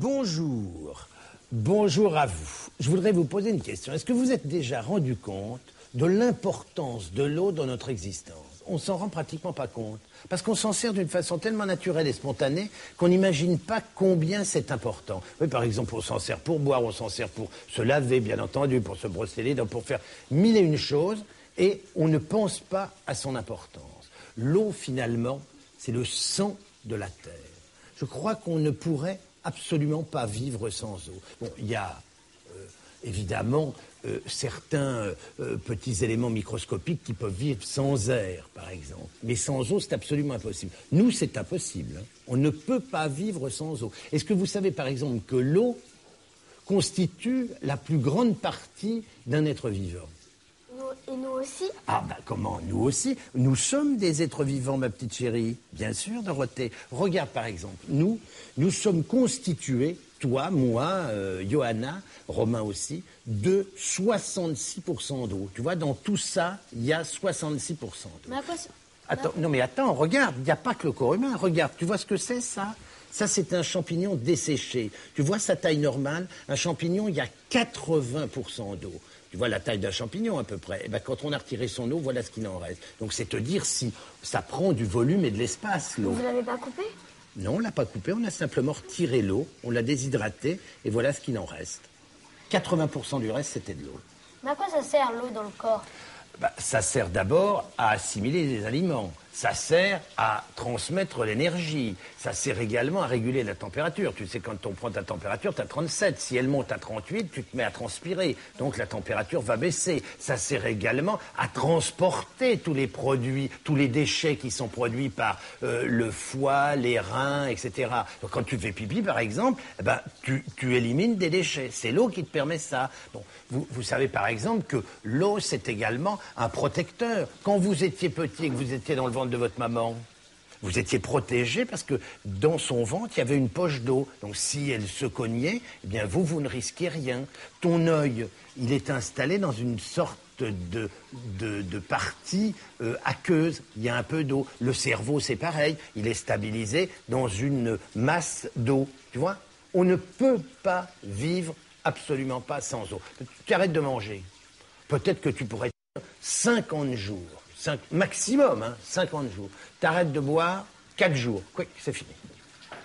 Bonjour. Bonjour à vous. Je voudrais vous poser une question. Est-ce que vous êtes déjà rendu compte de l'importance de l'eau dans notre existence? On s'en rend pratiquement pas compte. Parce qu'on s'en sert d'une façon tellement naturelle et spontanée qu'on n'imagine pas combien c'est important. Oui, par exemple, on s'en sert pour boire, on s'en sert pour se laver, bien entendu, pour se brosser les dents, pour faire mille et une choses, et on ne pense pas à son importance. L'eau, finalement, c'est le sang de la terre. Je crois qu'on ne pourrait absolument pas vivre sans eau. Bon, il y a évidemment certains petits éléments microscopiques qui peuvent vivre sans air, par exemple. Mais sans eau, c'est absolument impossible. Nous, c'est impossible. Hein. On ne peut pas vivre sans eau. Est-ce que vous savez, par exemple, que l'eau constitue la plus grande partie d'un être vivant? Et nous aussi? Ah ben comment, nous aussi? Nous sommes des êtres vivants, ma petite chérie. Bien sûr, Dorothée. Regarde par exemple, nous sommes constitués, toi, moi, Johanna, Romain aussi, de 66% d'eau. Tu vois, dans tout ça, il y a 66% d'eau. Mais à quoi ça... Attends, non mais attends, regarde, il n'y a pas que le corps humain. Regarde, tu vois ce que c'est ça? Ça, c'est un champignon desséché. Tu vois sa taille normale? Un champignon, il y a 80% d'eau. Tu vois la taille d'un champignon à peu près. Et ben, quand on a retiré son eau, voilà ce qu'il en reste. Donc c'est te dire si ça prend du volume et de l'espace, l'eau. Vous l'avez pas coupé? Non, on l'a pas coupé, on a simplement retiré l'eau, on l'a déshydratée et voilà ce qu'il en reste. 80% du reste, c'était de l'eau. Mais à quoi ça sert l'eau dans le corps? Ça sert d'abord à assimiler les aliments. Ça sert à transmettre l'énergie. Ça sert également à réguler la température. Tu sais, quand on prend ta température, tu as 37. Si elle monte à 38, tu te mets à transpirer. Donc la température va baisser. Ça sert également à transporter tous les produits, tous les déchets qui sont produits par le foie, les reins, etc. Donc quand tu fais pipi, par exemple, tu élimines des déchets. C'est l'eau qui te permet ça. Bon, vous savez, par exemple, que l'eau, c'est également un protecteur. Quand vous étiez petit et que vous étiez dans le ventre de votre maman, vous étiez protégé parce que dans son ventre, il y avait une poche d'eau. Donc si elle se cognait, eh bien vous ne risquez rien. Ton œil, il est installé dans une sorte de partie aqueuse. Il y a un peu d'eau. Le cerveau, c'est pareil. Il est stabilisé dans une masse d'eau. Tu vois? On ne peut pas vivre absolument pas sans eau. Tu arrêtes de manger. Peut-être que tu pourrais 50 jours. Maximum, hein, 50 jours. T'arrêtes de boire, 4 jours. Quick, c'est fini.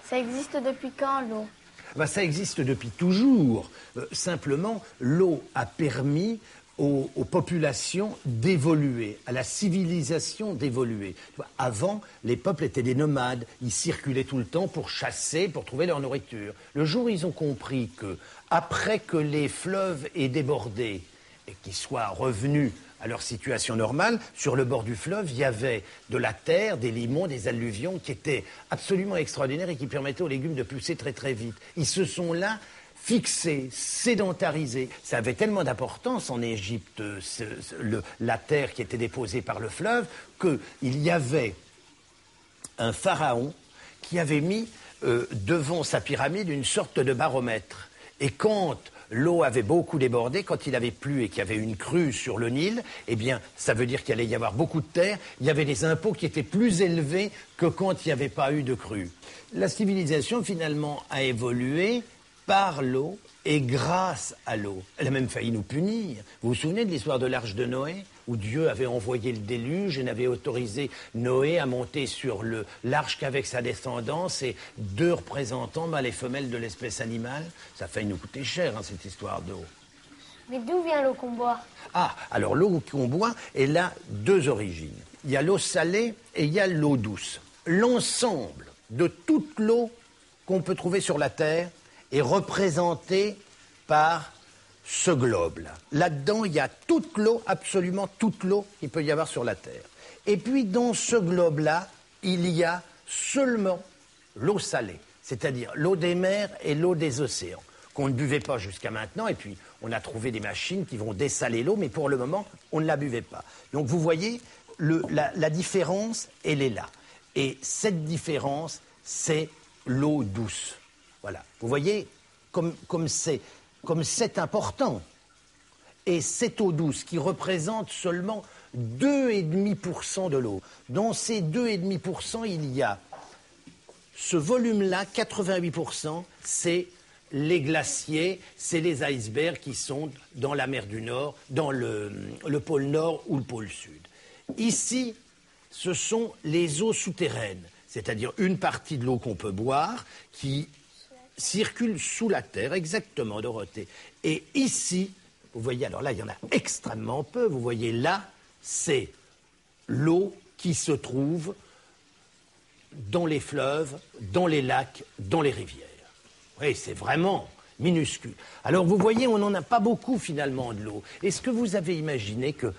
Ça existe depuis quand, l'eau? Ça existe depuis toujours. Simplement, l'eau a permis aux populations d'évoluer, à la civilisation d'évoluer. Avant, les peuples étaient des nomades. Ils circulaient tout le temps pour chasser, pour trouver leur nourriture. Le jour où ils ont compris que, après que les fleuves aient débordé et qu'ils soient revenus à leur situation normale, sur le bord du fleuve, il y avait de la terre, des limons, des alluvions qui étaient absolument extraordinaires et qui permettaient aux légumes de pousser très très vite. Ils se sont là fixés, sédentarisés. Ça avait tellement d'importance en Égypte, la terre qui était déposée par le fleuve, qu'il y avait un pharaon qui avait mis devant sa pyramide une sorte de baromètre. Et quand l'eau avait beaucoup débordé, quand il avait plu et qu'il y avait une crue sur le Nil, eh bien, ça veut dire qu'il allait y avoir beaucoup de terre. Il y avait des impôts qui étaient plus élevés que quand il n'y avait pas eu de crue. La civilisation, finalement, a évolué par l'eau et grâce à l'eau. Elle a même failli nous punir. Vous vous souvenez de l'histoire de l'arche de Noé, où Dieu avait envoyé le déluge et n'avait autorisé Noé à monter sur l'arche qu'avec sa descendance et 2 représentants, mâles et femelles de l'espèce animale? Ça a failli nous coûter cher, hein, cette histoire d'eau. Mais d'où vient l'eau qu'on boit? Ah, alors l'eau qu'on boit, elle a 2 origines. Il y a l'eau salée et il y a l'eau douce. L'ensemble de toute l'eau qu'on peut trouver sur la Terre est représenté par ce globe-là. Là-dedans, il y a toute l'eau, absolument toute l'eau qu'il peut y avoir sur la Terre. Et puis, dans ce globe-là, il y a seulement l'eau salée, c'est-à-dire l'eau des mers et l'eau des océans, qu'on ne buvait pas jusqu'à maintenant. Et puis, on a trouvé des machines qui vont dessaler l'eau, mais pour le moment, on ne la buvait pas. Donc, vous voyez, la différence, elle est là. Et cette différence, c'est l'eau douce. Voilà. Vous voyez, comme c'est important. Et cette eau douce qui représente seulement 2,5% de l'eau. Dans ces 2,5%, il y a ce volume-là, 88%, c'est les glaciers, c'est les icebergs qui sont dans la mer du Nord, dans le pôle Nord ou le pôle Sud. Ici, ce sont les eaux souterraines, c'est-à-dire une partie de l'eau qu'on peut boire qui circule sous la terre, exactement, Dorothée. Et ici, vous voyez, alors là, il y en a extrêmement peu. Vous voyez, là, c'est l'eau qui se trouve dans les fleuves, dans les lacs, dans les rivières. Oui, c'est vraiment minuscule. Alors, vous voyez, on n'en a pas beaucoup, finalement, de l'eau. Est-ce que vous avez imaginé que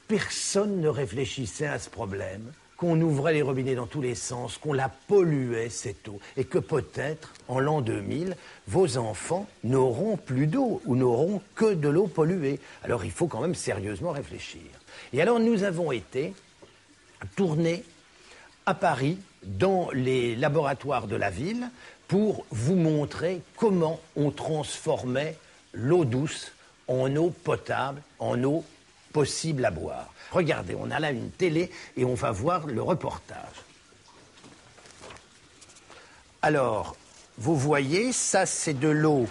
personne ne réfléchissait à ce problème, qu'on ouvrait les robinets dans tous les sens, qu'on la polluait, cette eau, et que peut-être, en l'an 2000, vos enfants n'auront plus d'eau ou n'auront que de l'eau polluée. Alors il faut quand même sérieusement réfléchir. Et alors nous avons été tournés à Paris, dans les laboratoires de la ville, pour vous montrer comment on transformait l'eau douce en eau potable, en eau possible à boire. Regardez, on a là une télé et on va voir le reportage. Alors, vous voyez, ça c'est de l'eau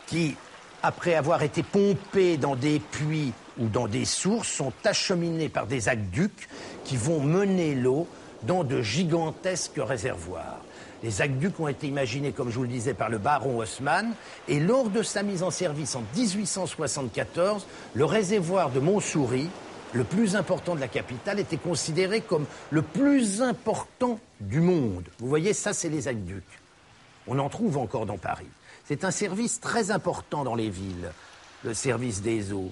qui, après avoir été pompée dans des puits ou dans des sources, sont acheminées par des aqueducs qui vont mener l'eau dans de gigantesques réservoirs. Les aqueducs ont été imaginés, comme je vous le disais, par le baron Haussmann. Et lors de sa mise en service en 1874, le réservoir de Montsouris, le plus important de la capitale, était considéré comme le plus important du monde. Vous voyez, ça, c'est les aqueducs. On en trouve encore dans Paris. C'est un service très important dans les villes, le service des eaux.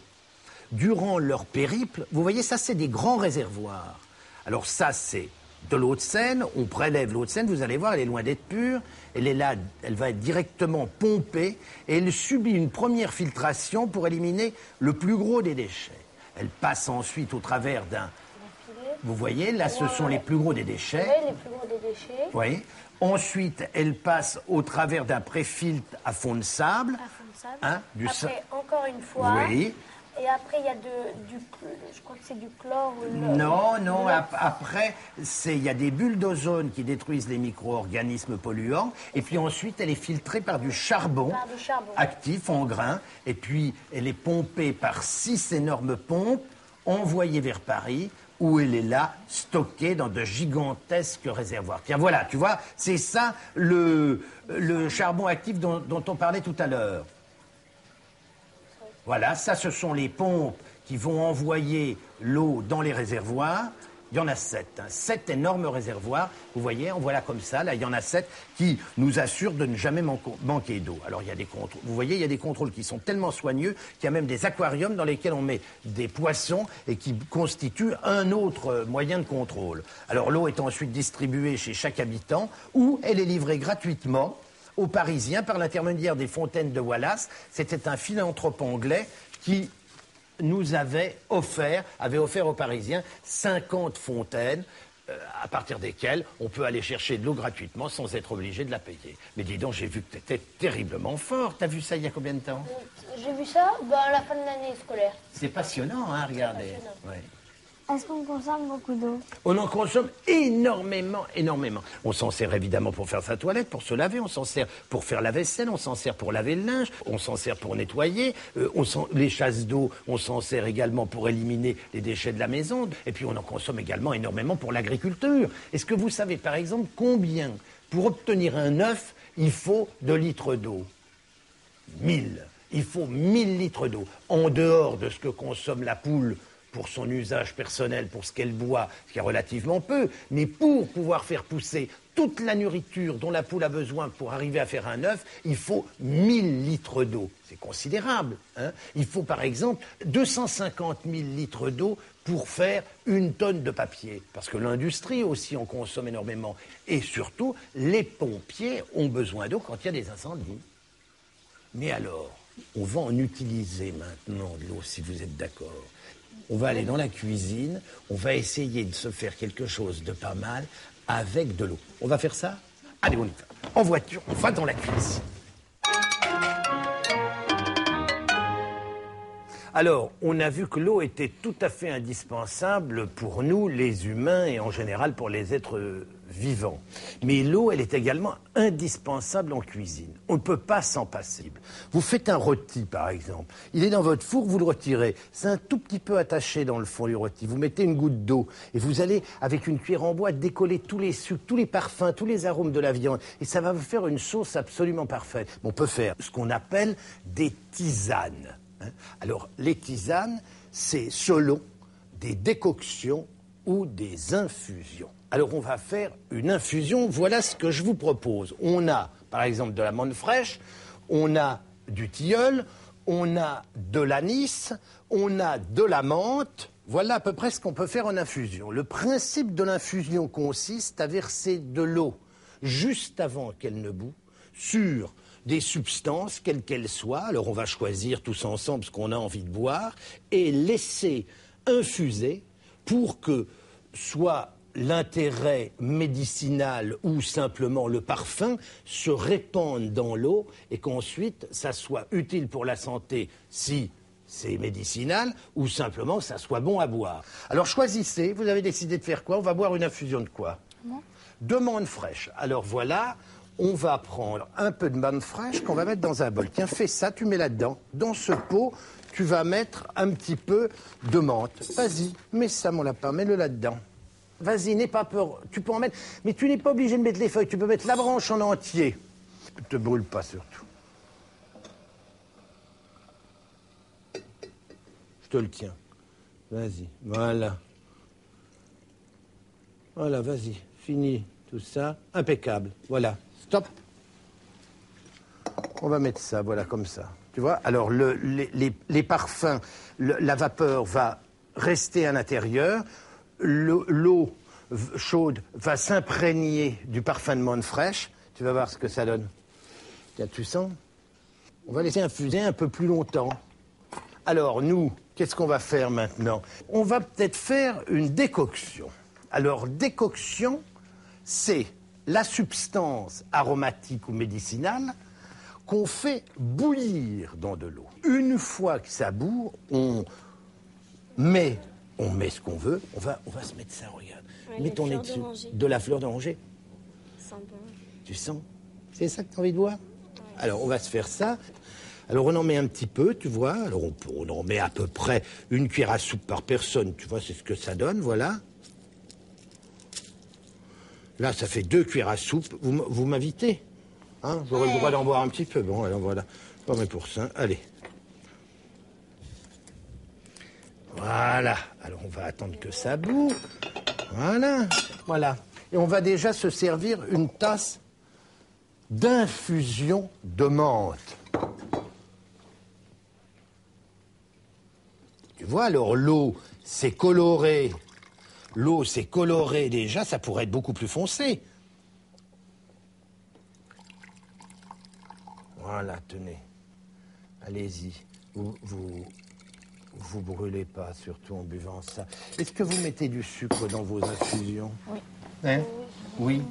Durant leur périple, vous voyez, ça, c'est des grands réservoirs. Alors ça, c'est de l'eau de Seine, on prélève l'eau de Seine, vous allez voir, elle est loin d'être pure, elle est là, elle va être directement pompée et elle subit une première filtration pour éliminer le plus gros des déchets. Elle passe ensuite au travers d'un... Vous voyez, là, ce sont les plus gros des déchets. Oui, les plus gros des déchets. Oui. Ensuite, elle passe au travers d'un préfiltre à fond de sable. À fond de sable. Hein, Après, encore une fois. Oui. Et après, il y a je crois que c'est du chlore. Non, après, il y a des bulles d'ozone qui détruisent les micro-organismes polluants, et puis ensuite, elle est filtrée par du charbon, actif en grains, et puis elle est pompée par 6 énormes pompes, envoyée vers Paris, où elle est là, stockée dans de gigantesques réservoirs. Tiens, voilà, tu vois, c'est ça le charbon actif dont on parlait tout à l'heure. Voilà, ça, ce sont les pompes qui vont envoyer l'eau dans les réservoirs. Il y en a 7, 7 énormes réservoirs. Vous voyez, en voilà comme ça. Là, il y en a 7 qui nous assurent de ne jamais manquer d'eau. Alors, il y a des contrôles. Vous voyez, il y a des contrôles qui sont tellement soigneux qu'il y a même des aquariums dans lesquels on met des poissons et qui constituent un autre moyen de contrôle. Alors, l'eau est ensuite distribuée chez chaque habitant ou elle est livrée gratuitement aux Parisiens par l'intermédiaire des fontaines de Wallace. C'était un philanthrope anglais qui nous avait offert aux Parisiens 50 fontaines à partir desquelles on peut aller chercher de l'eau gratuitement sans être obligé de la payer. Mais dis donc, j'ai vu que tu étais terriblement fort. T'as vu ça il y a combien de temps? J'ai vu ça à la fin de l'année scolaire. C'est passionnant, hein, regardez. Ouais. Est-ce qu'on consomme beaucoup d'eau? On en consomme énormément, énormément. On s'en sert évidemment pour faire sa toilette, pour se laver, on s'en sert pour faire la vaisselle, on s'en sert pour laver le linge, on s'en sert pour nettoyer, les chasses d'eau, on s'en sert également pour éliminer les déchets de la maison, et puis on en consomme également énormément pour l'agriculture. Est-ce que vous savez par exemple combien, pour obtenir un œuf, il faut de litres d'eau? 1000. Il faut 1000 litres d'eau, en dehors de ce que consomme la poule pour son usage personnel, pour ce qu'elle boit, ce qui est relativement peu, mais pour pouvoir faire pousser toute la nourriture dont la poule a besoin pour arriver à faire un œuf, il faut 1000 litres d'eau. C'est considérable, hein. Il faut par exemple 250 000 litres d'eau pour faire 1 tonne de papier, parce que l'industrie aussi en consomme énormément. Et surtout, les pompiers ont besoin d'eau quand il y a des incendies. Mais alors, on va en utiliser maintenant de l'eau, si vous êtes d'accord. On va aller dans la cuisine, on va essayer de se faire quelque chose de pas mal avec de l'eau. On va faire ça? Allez, on y va. En voiture, on va dans la cuisine. Alors, on a vu que l'eau était tout à fait indispensable pour nous, les humains, et en général pour les êtres vivants. Mais l'eau, elle est également indispensable en cuisine. On ne peut pas s'en passer. Vous faites un rôti, par exemple. Il est dans votre four, vous le retirez. C'est un tout petit peu attaché dans le fond du rôti. Vous mettez une goutte d'eau et vous allez, avec une cuillère en bois, décoller tous les sucres, tous les parfums, tous les arômes de la viande. Et ça va vous faire une sauce absolument parfaite. On peut faire ce qu'on appelle des tisanes. Alors, les tisanes, c'est selon des décoctions ou des infusions. Alors, on va faire une infusion. Voilà ce que je vous propose. On a, par exemple, de la menthe fraîche, on a du tilleul, on a de l'anis, on a de la menthe. Voilà à peu près ce qu'on peut faire en infusion. Le principe de l'infusion consiste à verser de l'eau juste avant qu'elle ne bout sur des substances, quelles qu'elles soient. Alors on va choisir tous ensemble ce qu'on a envie de boire et laisser infuser pour que soit l'intérêt médicinal ou simplement le parfum se répande dans l'eau et qu'ensuite ça soit utile pour la santé si c'est médicinal ou simplement que ça soit bon à boire. Alors choisissez, vous avez décidé de faire quoi? On va boire une infusion de quoi? De menthe fraîche. Alors voilà, on va prendre un peu de menthe fraîche qu'on va mettre dans un bol. Tiens, fais ça, tu mets là-dedans. Dans ce pot, tu vas mettre un petit peu de menthe. Vas-y, mets ça, mon lapin, mets-le là-dedans. Vas-y, n'aie pas peur, tu peux en mettre, mais tu n'es pas obligé de mettre les feuilles, tu peux mettre la branche en entier. Ne te brûle pas surtout. Je te le tiens. Vas-y, voilà. Voilà, vas-y, fini tout ça. Impeccable, voilà. Stop. On va mettre ça, voilà, comme ça. Tu vois? Alors, les parfums, la vapeur va rester à l'intérieur. L'eau chaude va s'imprégner du parfum de menthe fraîche. Tu vas voir ce que ça donne. Tiens, tu sens? On va laisser infuser un peu plus longtemps. Alors, nous, qu'est-ce qu'on va faire maintenant? On va peut-être faire une décoction. Alors, décoction, c'est la substance aromatique ou médicinale qu'on fait bouillir dans de l'eau. Une fois que ça bout, on met ce qu'on veut. On va se mettre ça, regarde. Ouais, mets ton nez dessus. De la fleur d'oranger. Tu sens? C'est ça que tu as envie de boire? Ouais. Alors, on va se faire ça. Alors, on en met un petit peu, tu vois. Alors, on en met à peu près une cuillère à soupe par personne. Tu vois, c'est ce que ça donne, voilà. Là, ça fait 2 cuillères à soupe. Vous m'invitez? Hein? J'aurais le droit d'en boire un petit peu. Bon, alors voilà. Bon, mais pour ça, allez. Voilà. Alors, on va attendre que ça bout. Voilà. Voilà. Et on va déjà se servir une tasse d'infusion de menthe. Tu vois, alors l'eau, c'est coloré. L'eau, c'est coloré déjà, ça pourrait être beaucoup plus foncé. Voilà, tenez. Allez-y. Vous brûlez pas, surtout en buvant ça. Est-ce que vous mettez du sucre dans vos infusions? Oui. Hein? Oui.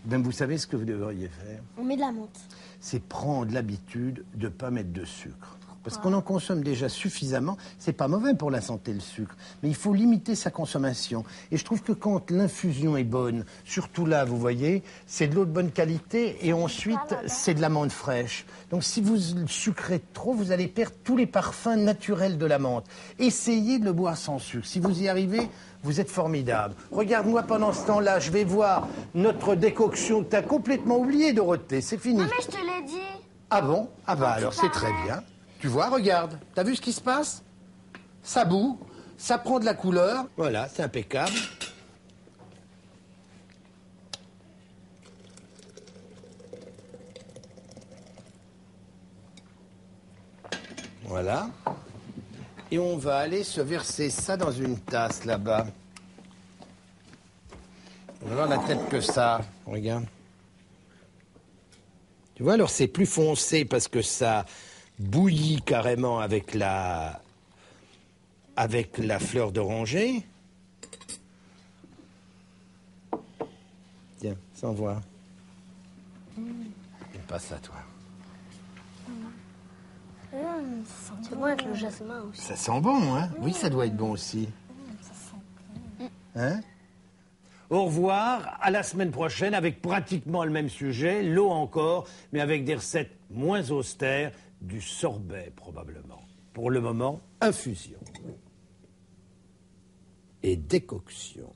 Ben, vous savez ce que vous devriez faire? On met de la menthe. C'est prendre l'habitude de ne pas mettre de sucre. Parce qu'on en consomme déjà suffisamment. C'est pas mauvais pour la santé, le sucre. Mais il faut limiter sa consommation. Et je trouve que quand l'infusion est bonne, surtout là, vous voyez, c'est de l'eau de bonne qualité et ensuite, c'est de la menthe fraîche. Donc si vous sucrez trop, vous allez perdre tous les parfums naturels de la menthe. Essayez de le boire sans sucre. Si vous y arrivez, vous êtes formidable. Regarde-moi pendant ce temps-là, je vais voir notre décoction. T'as complètement oublié, Dorothée, c'est fini. Ah mais je te l'ai dit. Ah bon? Ah bah alors c'est très bien. Tu vois, regarde, t'as vu ce qui se passe? Ça bout, ça prend de la couleur. Voilà, c'est impeccable. Voilà. Et on va aller se verser ça dans une tasse là-bas. On va voir la tête que ça. Regarde. Tu vois, alors c'est plus foncé parce que ça bouillit carrément avec la fleur d'oranger. Tiens, sans voir. Je passe à toi. C'est bon avec le jasmin aussi. Ça sent bon, hein? Oui, ça doit être bon aussi. Hein? Au revoir, à la semaine prochaine avec pratiquement le même sujet, l'eau encore, mais avec des recettes moins austères, du sorbet probablement. Pour le moment, infusion et décoction.